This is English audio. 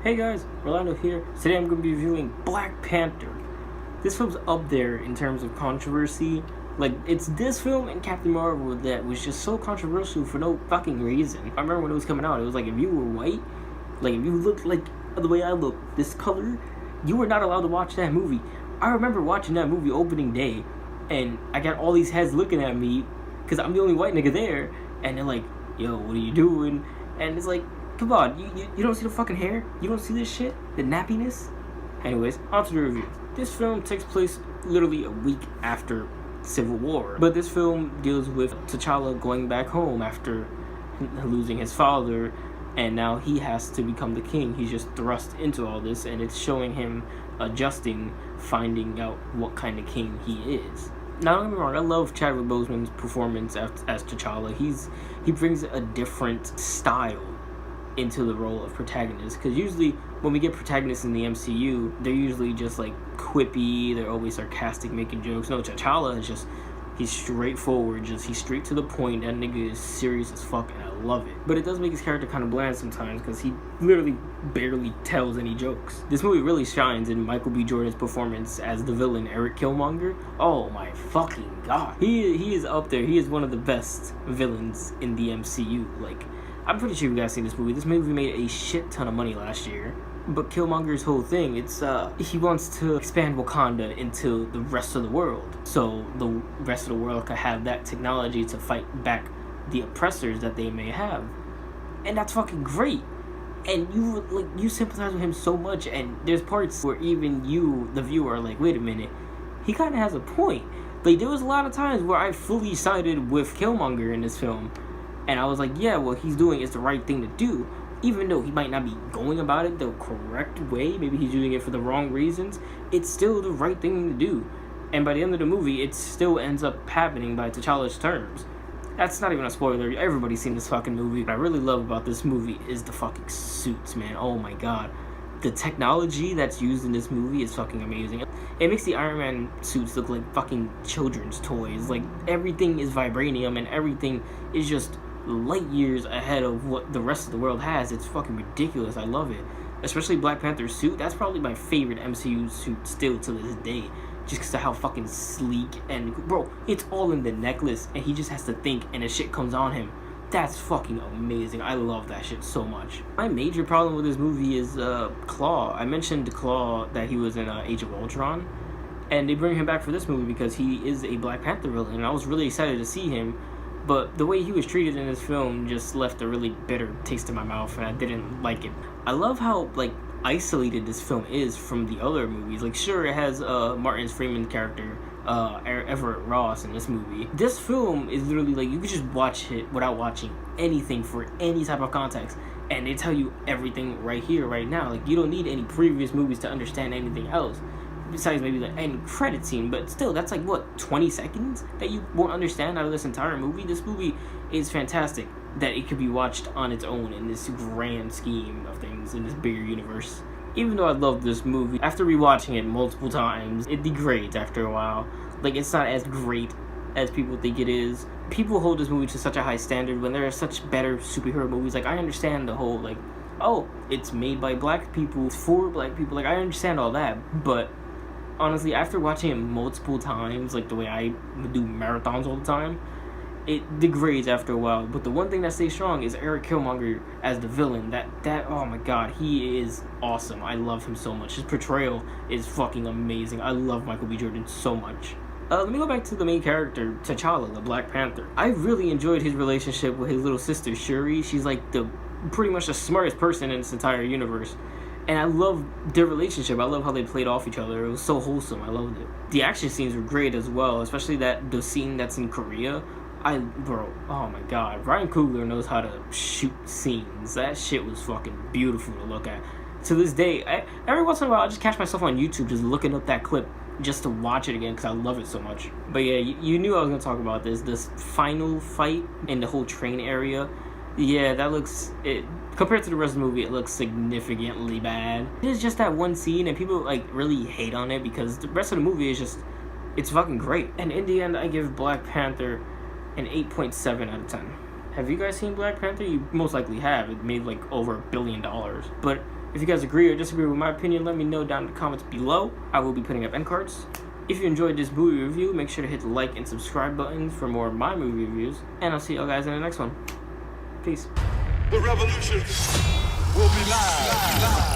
Hey guys, Rolando here. Today I'm going to be reviewing Black Panther. This film's up there in terms of controversy. Like, it's this film and Captain Marvel that was just so controversial for no fucking reason. I remember when it was coming out, it was like, if you were white, like if you looked like the way I look, this color, you were not allowed to watch that movie. I remember watching that movie opening day, and I got all these heads looking at me, because I'm the only white nigga there, and they're like, yo, what are you doing? And it's like, come on, you don't see the fucking hair? You don't see this shit? The nappiness? Anyways, on to the review. This film takes place literally a week after Civil War. But this film deals with T'Challa going back home after losing his father, and now he has to become the king. He's just thrust into all this, and it's showing him adjusting, finding out what kind of king he is. Now, don't get me wrong, I love Chadwick Boseman's performance as T'Challa. He brings a different style into the role of protagonist, because usually when we get protagonists in the MCU, they're usually just like quippy, they're always sarcastic, making jokes. No, T'Challa is just, he's straightforward, he's straight to the point. That nigga is serious as fuck, and I love it. But it does make his character kind of bland sometimes, because he literally barely tells any jokes. This movie really shines in Michael B. Jordan's performance as the villain, Eric Killmonger. Oh my fucking god. He is up there. He is one of the best villains in the MCU. Like, I'm pretty sure you guys seen this movie. This movie made a shit ton of money last year. But Killmonger's whole thing, it's he wants to expand Wakanda into the rest of the world, so the rest of the world could have that technology to fight back the oppressors that they may have. And that's fucking great. And you sympathize with him so much, and there's parts where even you, the viewer, are like, wait a minute, he kind of has a point. Like, there was a lot of times where I fully sided with Killmonger in this film, and I was like, yeah, what he's doing is the right thing to do. Even though he might not be going about it the correct way, maybe he's doing it for the wrong reasons, it's still the right thing to do. And by the end of the movie, it still ends up happening by T'Challa's terms. That's not even a spoiler. Everybody's seen this fucking movie. What I really love about this movie is the fucking suits, man. Oh my god. The technology that's used in this movie is fucking amazing. It makes the Iron Man suits look like fucking children's toys. Like, everything is vibranium and everything is just light years ahead of what the rest of the world has. It's fucking ridiculous. I love it. Especially Black Panther's suit. That's probably my favorite MCU suit still to this day. Just because of how fucking sleek and... Bro, it's all in the necklace and he just has to think and the shit comes on him. That's fucking amazing. I love that shit so much. My major problem with this movie is Claw. I mentioned Claw that he was in Age of Ultron. And they bring him back for this movie because he is a Black Panther villain. And I was really excited to see him. But the way he was treated in this film just left a really bitter taste in my mouth, and I didn't like it. I love how, like, isolated this film is from the other movies. Like, sure, it has Martin Freeman's character, Everett Ross, in this movie. This film is literally, like, you could just watch it without watching anything for any type of context, and they tell you everything right here, right now. Like, you don't need any previous movies to understand anything else, besides maybe the end credit scene. But still, that's like, what, 20 seconds that you won't understand out of this entire movie? This movie is fantastic that it could be watched on its own in this grand scheme of things, in this bigger universe. Even though I love this movie, after rewatching it multiple times, it degrades after a while. Like, it's not as great as people think it is. People hold this movie to such a high standard when there are such better superhero movies. Like, I understand the whole, like, oh, it's made by black people, it's for black people. Like, I understand all that, but honestly, after watching it multiple times, like the way I do marathons all the time, it degrades after a while. But the one thing that stays strong is Eric Killmonger as the villain. That oh my god, he is awesome. I love him so much. His portrayal is fucking amazing. I love Michael B. Jordan so much. Let me go back to the main character, T'Challa, the Black Panther. I really enjoyed his relationship with his little sister, Shuri. She's like pretty much the smartest person in this entire universe. And I love their relationship. I love how they played off each other. It was so wholesome. I loved it. The action scenes were great as well, especially the scene that's in Korea. Bro, oh my god. Ryan Coogler knows how to shoot scenes. That shit was fucking beautiful to look at. To this day, every once in a while, I just catch myself on YouTube just looking up that clip just to watch it again because I love it so much. But yeah, you knew I was going to talk about this final fight in the whole train area. Yeah, that looks... compared to the rest of the movie, it looks significantly bad. It's just that one scene, and people, like, really hate on it because the rest of the movie is just... It's fucking great. And in the end, I give Black Panther an 8.7 out of 10. Have you guys seen Black Panther? You most likely have. It made, like, over $1 billion. But If you guys agree or disagree with my opinion, let me know down in the comments below. I will be putting up end cards. If you enjoyed this movie review, make sure to hit the like and subscribe buttons for more of my movie reviews. And I'll see y'all guys in the next one. Peace. The revolution will be live.